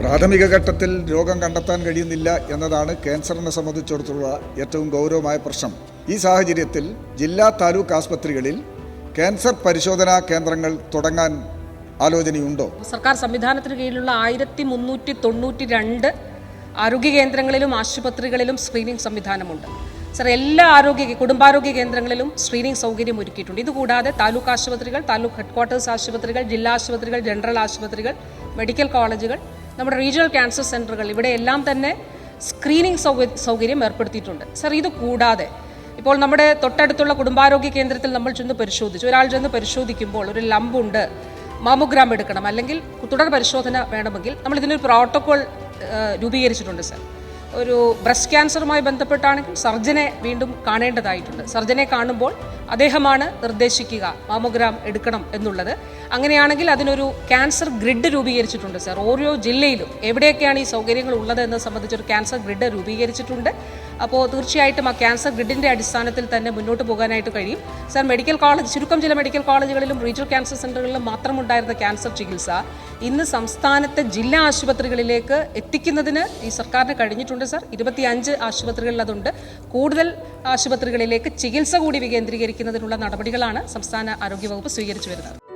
പ്രാഥമിക ഘട്ടത്തിൽ രോഗം കണ്ടെത്താൻ കഴിയുന്നില്ല എന്നതാണ് ക്യാൻസറിനെ സംബന്ധിച്ചിടത്തോളം ഏറ്റവും ഗൗരവമായ പ്രശ്നം. ഈ സാഹചര്യത്തിൽ ജില്ലാ താലൂക്ക് ആസ്പത്രികളിൽ ക്യാൻസർ പരിശോധനാ കേന്ദ്രങ്ങൾ തുടങ്ങാൻ ആലോചനയുണ്ടോ? സർക്കാർ സംവിധാനത്തിന് കീഴിലുള്ള 1392 ആരോഗ്യ കേന്ദ്രങ്ങളിലും ആശുപത്രികളിലും സ്ക്രീനിംഗ് സംവിധാനമുണ്ട്. സർ, എല്ലാ കുടുംബാരോഗ്യ കേന്ദ്രങ്ങളിലും സ്ക്രീനിംഗ് സൗകര്യം ഒരുക്കിയിട്ടുണ്ട്. ഇതുകൂടാതെ താലൂക്ക് ആശുപത്രികൾ, താലൂക്ക് ഹെഡ്ക്വാർട്ടേഴ്സ് ആശുപത്രികൾ, ജില്ലാ ആശുപത്രികൾ, ജനറൽ ആശുപത്രികൾ, മെഡിക്കൽ കോളേജുകൾ, നമ്മുടെ റീജിയണൽ ക്യാൻസർ സെൻ്ററുകൾ, ഇവിടെയെല്ലാം തന്നെ സ്ക്രീനിംഗ് സൗകര്യം ഏർപ്പെടുത്തിയിട്ടുണ്ട്. സർ, ഇത് കൂടാതെ ഇപ്പോൾ നമ്മുടെ തൊട്ടടുത്തുള്ള കുടുംബാരോഗ്യ കേന്ദ്രത്തിൽ നമ്മൾ ചെന്ന് പരിശോധിച്ചു, ഒരാൾ ചെന്ന് പരിശോധിക്കുമ്പോൾ ഒരു ലംബുണ്ട്, മാമോഗ്രാം എടുക്കണം, അല്ലെങ്കിൽ തുടർ പരിശോധന വേണമെങ്കിൽ നമ്മൾ ഇതിനൊരു പ്രോട്ടോകോൾ രൂപീകരിച്ചിട്ടുണ്ട്. സർ, ഒരു ബ്രസ്റ്റ് ക്യാൻസറുമായി ബന്ധപ്പെട്ടാണെങ്കിൽ സർജനെ വീണ്ടും കാണേണ്ടതായിട്ടുണ്ട്. സർജനെ കാണുമ്പോൾ അദ്ദേഹമാണ് നിർദ്ദേശിക്കുക മാമോഗ്രാം എടുക്കണം എന്നുള്ളത്. അങ്ങനെയാണെങ്കിൽ അതിനൊരു ക്യാൻസർ ഗ്രിഡ് രൂപീകരിച്ചിട്ടുണ്ട്. സർ, ഓരോ ജില്ലയിലും എവിടെയൊക്കെയാണ് ഈ സൗകര്യങ്ങൾ ഉള്ളത് എന്നത് സംബന്ധിച്ചൊരു ക്യാൻസർ ഗ്രിഡ് രൂപീകരിച്ചിട്ടുണ്ട്. അപ്പോൾ തീർച്ചയായിട്ടും ആ ക്യാൻസർ ഗ്രിഡിൻ്റെ അടിസ്ഥാനത്തിൽ തന്നെ മുന്നോട്ട് പോകാനായിട്ട് കഴിയും. സർ, മെഡിക്കൽ കോളേജ്, ചുരുക്കം ചില മെഡിക്കൽ കോളേജുകളിലും റീജിയണൽ ക്യാൻസർ സെൻ്ററുകളിലും മാത്രമുണ്ടായിരുന്ന ക്യാൻസർ ചികിത്സ ഇന്ന് സംസ്ഥാനത്തെ ജില്ലാ ആശുപത്രികളിലേക്ക് എത്തിക്കുന്നതിന് ഈ സർക്കാരിന് കഴിഞ്ഞിട്ടുണ്ട്. സർ, 25 ആശുപത്രികളിൽ അതുണ്ട്. കൂടുതൽ ആശുപത്രികളിലേക്ക് ചികിത്സ കൂടി വികേന്ദ്രീകരിക്കുന്നതിനുള്ള നടപടികളാണ് സംസ്ഥാന ആരോഗ്യവകുപ്പ് സ്വീകരിച്ചു വരുന്നത്.